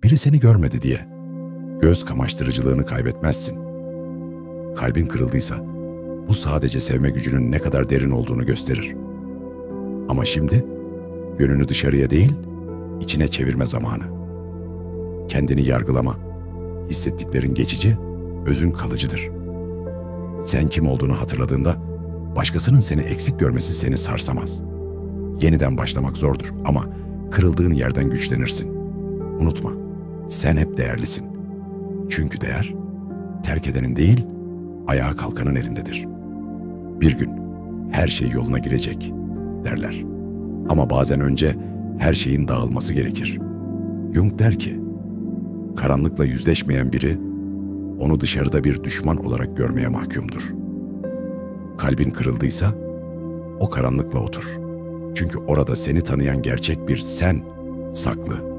biri seni görmedi diye göz kamaştırıcılığını kaybetmezsin. Kalbin kırıldıysa bu sadece sevme gücünün ne kadar derin olduğunu gösterir. Ama şimdi yönünü dışarıya değil, içine çevirme zamanı. Kendini yargılama. Hissettiklerin geçici, özün kalıcıdır. Sen kim olduğunu hatırladığında başkasının seni eksik görmesi seni sarsamaz. Yeniden başlamak zordur ama kırıldığın yerden güçlenirsin. Unutma, sen hep değerlisin. Çünkü değer, terk edenin değil, ayağa kalkanın elindedir. Bir gün her şey yoluna girecek derler. Ama bazen önce her şeyin dağılması gerekir. Jung der ki, karanlıkla yüzleşmeyen biri, onu dışarıda bir düşman olarak görmeye mahkumdur. Kalbin kırıldıysa, o karanlıkla otur. Çünkü orada seni tanıyan gerçek bir sen saklı.